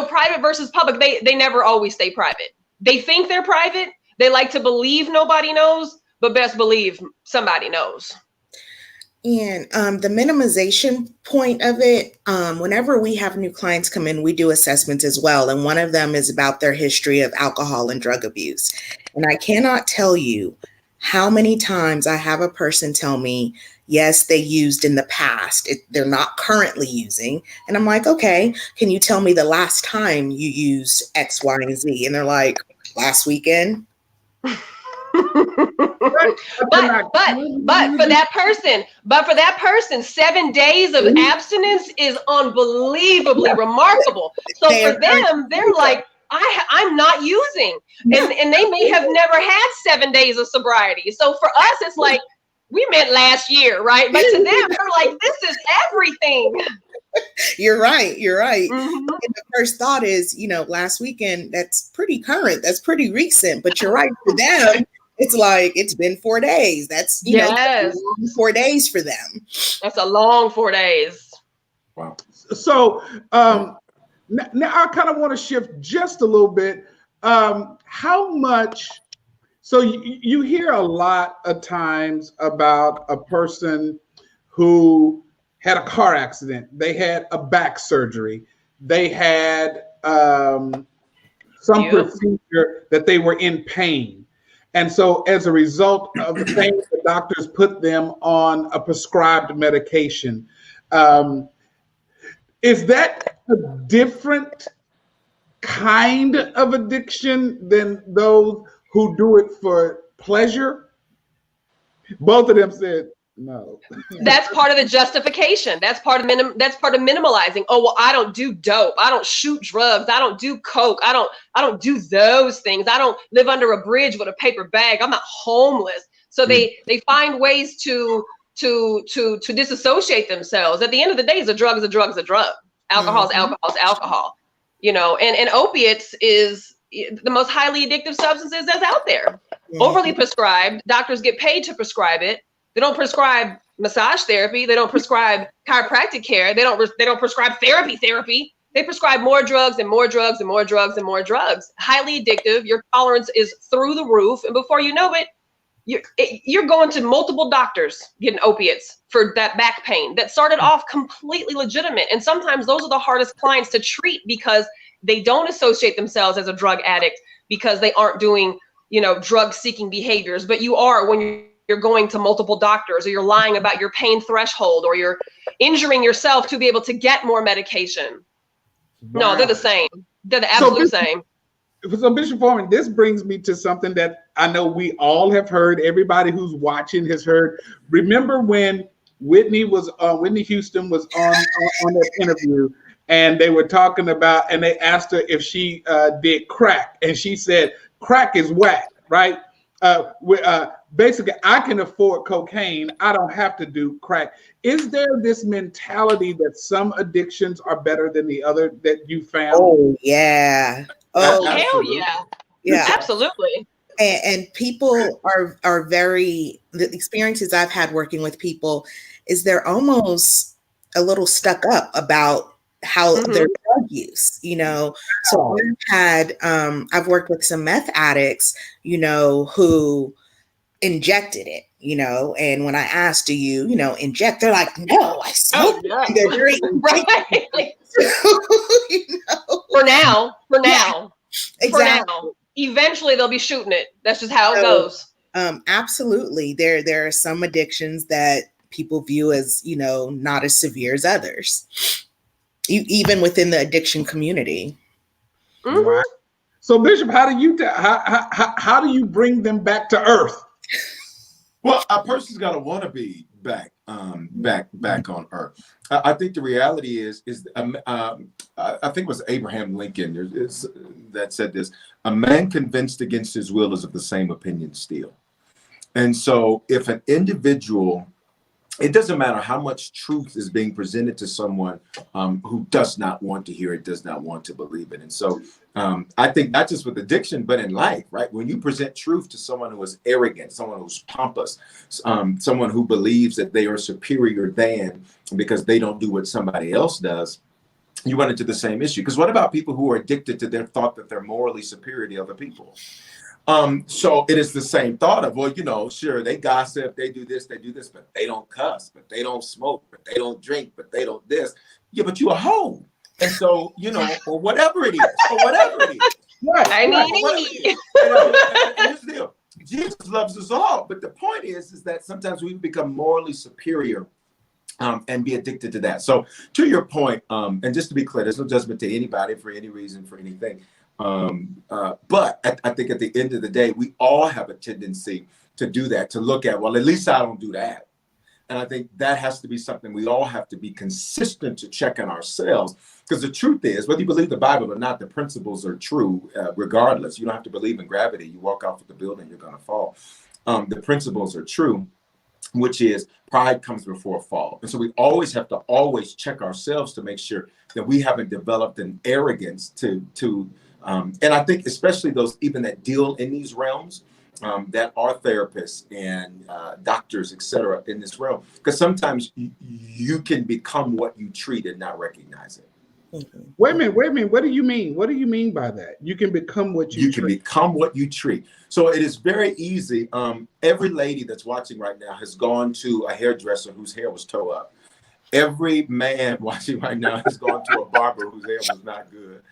private versus public, they never always stay private. They think they're private. They like to believe nobody knows, but best believe somebody knows. And the minimization point of it, whenever we have new clients come in, we do assessments as well. And one of them is about their history of alcohol and drug abuse. And I cannot tell you how many times I have a person tell me, yes, they used in the past. They're not currently using. And I'm like, okay, can you tell me the last time you used X, Y, and Z? And they're like, last weekend. but for that person, 7 days of abstinence is unbelievably remarkable. So for them, they're like, I'm not using, and they may have never had 7 days of sobriety. So for us, it's like, we meant last year, right? But to them, they're like, this is everything. You're right. Mm-hmm. And the first thought is, last weekend, that's pretty current. That's pretty recent. But you're right. For them, it's like, it's been 4 days. That's, 4 days for them. That's a long 4 days. Wow. So now I kind of want to shift just a little bit. How much... So you hear a lot of times about a person who had a car accident, they had a back surgery, they had some procedure that they were in pain. And so as a result of the pain, the doctors put them on a prescribed medication. Is that a different kind of addiction than those who do it for pleasure? Both of them said no. That's part of the justification. That's part of minimalizing. Oh, well, I don't do dope. I don't shoot drugs. I don't do coke. I don't do those things. I don't live under a bridge with a paper bag. I'm not homeless. So they find ways to disassociate themselves. At the end of the day, a drug is a drug is a drug. Alcohol is alcohol is alcohol. You know, and opiates is the most highly addictive substances that's out there. Overly prescribed. Doctors get paid to prescribe it. They don't prescribe massage therapy. They don't prescribe chiropractic care. They don't prescribe therapy. They prescribe more drugs and more drugs and more drugs and more drugs. Highly addictive. Your tolerance is through the roof, and before you know it, you're going to multiple doctors getting opiates for that back pain that started off completely legitimate. And sometimes those are the hardest clients to treat because they don't associate themselves as a drug addict because they aren't doing, drug seeking behaviors, but you are when you're going to multiple doctors, or you're lying about your pain threshold, or you're injuring yourself to be able to get more medication. Wow. No, they're the same. They're the absolute same. So Bishop Foreman, this brings me to something that I know we all have heard. Everybody who's watching has heard. Remember when Whitney Houston was on that interview, and they were talking about, and they asked her if she did crack, and she said crack is whack, right? Basically, I can afford cocaine. I don't have to do crack. Is there this mentality that some addictions are better than the other that you found? Oh, yeah. Oh, hell yeah. Yeah. Absolutely. And people are very, the experiences I've had working with people is they're almost a little stuck up about how their drug use, So I've worked with some meth addicts, who injected it, and when I asked, do you, inject, they're like, no, I smoke. Oh, no. They're very right. For now. Exactly. For now. Eventually they'll be shooting it. That's just how it goes. Absolutely. There are some addictions that people view as, not as severe as others, even within the addiction community. Wow. So Bishop, how do you bring them back to earth? Well, a person's got to want to be back on earth. I think the reality is I think it was Abraham Lincoln that said this: a man convinced against his will is of the same opinion still. And so if an individual, it doesn't matter how much truth is being presented to someone who does not want to hear it, does not want to believe it. And so I think not just with addiction, but in life, right? When you present truth to someone who is arrogant, someone who's pompous, someone who believes that they are superior than because they don't do what somebody else does, you run into the same issue. Because what about people who are addicted to their thought that they're morally superior to other people? So it is the same thought of, well, sure, they gossip, they do this, but they don't cuss, but they don't smoke, but they don't drink, but they don't this. Yeah, but you a hoe. And so, or whatever it is. Right. I mean, and here's the deal. Jesus loves us all. But the point is that sometimes we become morally superior and be addicted to that. So to your point, and just to be clear, there's no judgment to anybody for any reason, for anything. But I think at the end of the day, we all have a tendency to do that, to look at, well, at least I don't do that. And I think that has to be something we all have to be consistent to check on ourselves. Because the truth is, whether you believe the Bible or not, the principles are true regardless. You don't have to believe in gravity. You walk off of the building, you're going to fall. The principles are true, which is pride comes before a fall. And so we always have to check ourselves to make sure that we haven't developed an arrogance to and I think especially those even that deal in these realms, that are therapists and doctors, et cetera, in this realm. Because sometimes you can become what you treat and not recognize it. Mm-hmm. Wait a minute. What do you mean? What do you mean by that? You can become what you treat. You can become what you treat. So it is very easy. Every lady that's watching right now has gone to a hairdresser whose hair was toe up. Every man watching right now has gone to a barber whose hair was not good.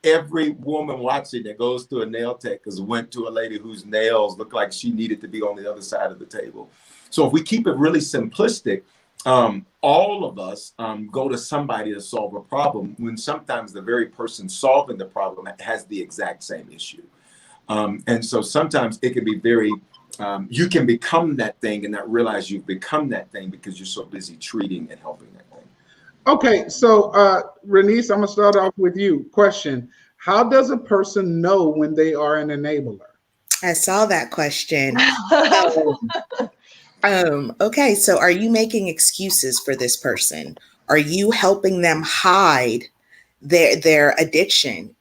Every woman watching that goes to a nail tech went to a lady whose nails looked like she needed to be on the other side of the table. So if we keep it really simplistic, all of us go to somebody to solve a problem when sometimes the very person solving the problem has the exact same issue. And so sometimes it can be very, you can become that thing and not realize you've become that thing because you're so busy treating and helping that thing. Okay, so Renice, I'm gonna start off with you. Question: how does a person know when they are an enabler? I saw that question. Okay, so are you making excuses for this person? Are you helping them hide their addiction,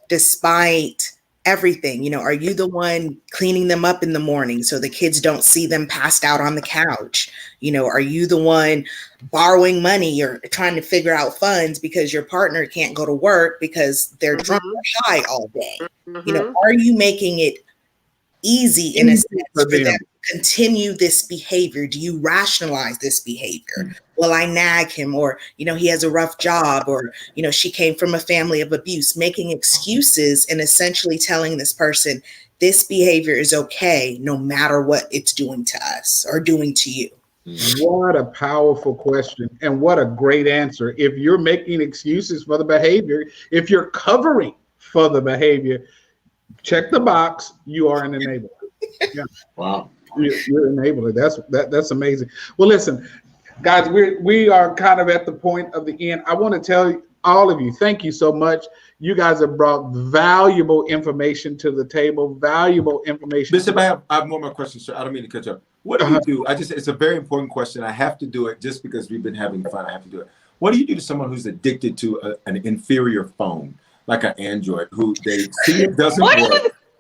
despite everything? Are you the one cleaning them up in the morning so the kids don't see them passed out on the couch? Are you the one borrowing money or trying to figure out funds because your partner can't go to work because they're drunk or high all day? Are you making it easy in a sense for them to continue this behavior? Do you rationalize this behavior? Well, I nag him, or he has a rough job, or she came from a family of abuse, making excuses and essentially telling this person this behavior is okay no matter what it's doing to us or doing to you. What a powerful question, and what a great answer. If you're making excuses for the behavior, if you're covering for the behavior, check the box. You are an enabler. Yeah. Wow. You're an enabler. That's amazing. Well, listen, guys, we are kind of at the point of the end. I want to tell all of you, thank you so much. You guys have brought valuable information to the table. Valuable information. Bishop, I have one more question, sir. I don't mean to cut you off. What do you do? It's a very important question. I have to do it just because we've been having fun. I have to do it. What do you do to someone who's addicted to an inferior phone, like an Android, who they see it doesn't work?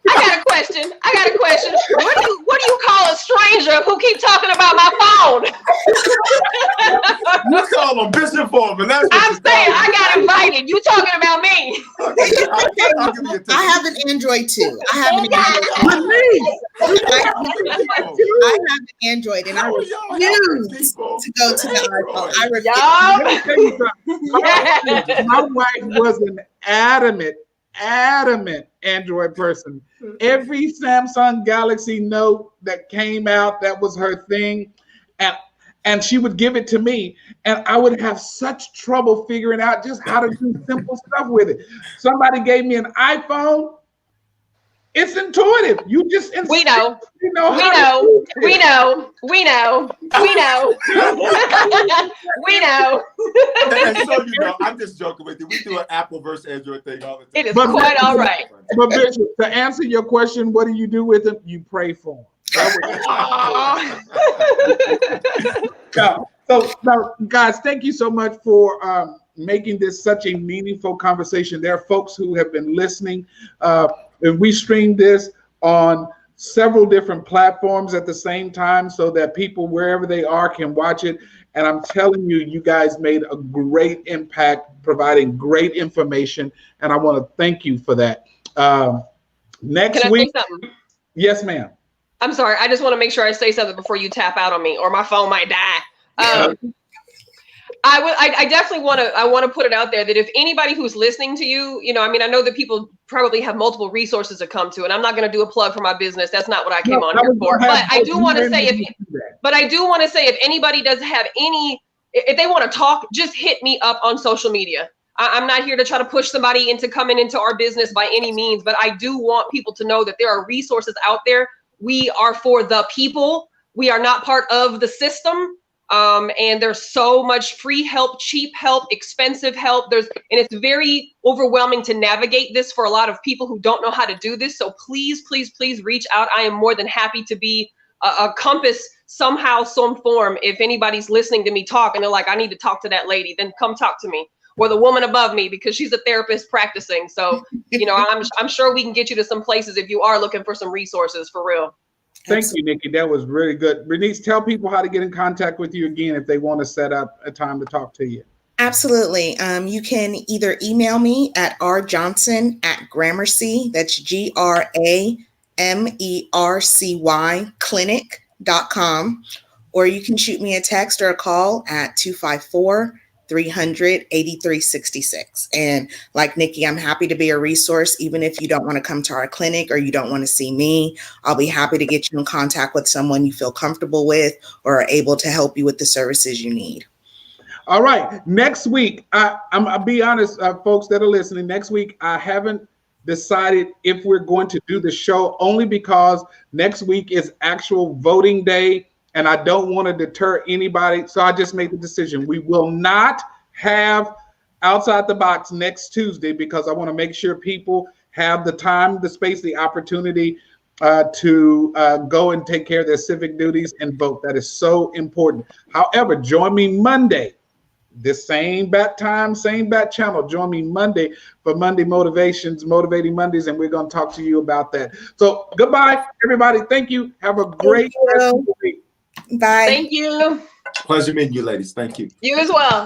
I got a question. What do you call a stranger who keep talking about my phone? You call them Bishop Foreman. I'm saying I got invited. You talking about me? I'll give you a I have an Android too. I have an Android, and I refuse to go to the iPhone. My wife was an adamant Android person. Every Samsung Galaxy Note that came out, that was her thing. And she would give it to me, and I would have such trouble figuring out just how to do simple stuff with it. Somebody gave me an iPhone. It's intuitive. You just we know. We know. And so I'm just joking with you. We do an Apple versus Android thing all the time. It is quite all right. But Bishop, to answer your question, what do you do with them? You pray for them. So, guys, thank you so much for making this such a meaningful conversation. There are folks who have been listening. And we stream this on several different platforms at the same time so that people wherever they are can watch it. And I'm telling you, you guys made a great impact, providing great information. And I want to thank you for that. Next week. Say something? Yes, ma'am. I'm sorry. I just want to make sure I say something before you tap out on me or my phone might die. I definitely want to put it out there that if anybody who's listening to you, I know that people probably have multiple resources to come to, and I'm not going to do a plug for my business. That's not what I came on here for. But I do want to say if anybody does have if they want to talk, just hit me up on social media. I'm not here to try to push somebody into coming into our business by any means, but I do want people to know that there are resources out there. We are for the people. We are not part of the system. And there's so much free help, cheap help, expensive help. And it's very overwhelming to navigate this for a lot of people who don't know how to do this. So please, please, please reach out. I am more than happy to be a compass somehow, some form. If anybody's listening to me talk and they're like, I need to talk to that lady, then come talk to me, or the woman above me, because she's a therapist practicing. So, I'm sure we can get you to some places if you are looking for some resources for real. Thank you, Nikki. That was really good. Renice, tell people how to get in contact with you again if they want to set up a time to talk to you. Absolutely. You can either email me at rjohnson@Gramercy, that's GRAMERCY clinic.com, or you can shoot me a text or a call at 254 888-300-8366. And like Nikki, I'm happy to be a resource. Even if you don't want to come to our clinic or you don't want to see me, I'll be happy to get you in contact with someone you feel comfortable with or are able to help you with the services you need. All right. Next week, I'll be honest, folks that are listening, next week, I haven't decided if we're going to do the show, only because next week is actual voting day and I don't want to deter anybody. So I just made the decision. We will not have Outside the Box next Tuesday because I want to make sure people have the time, the space, the opportunity to go and take care of their civic duties and vote. That is so important. However, join me Monday. This same bat time, same bat channel. Join me Monday for Monday Motivations, Motivating Mondays, and we're going to talk to you about that. So goodbye, everybody. Thank you. Have a great rest of the week. Bye. Thank you. Pleasure meeting you, ladies. Thank you. You as well.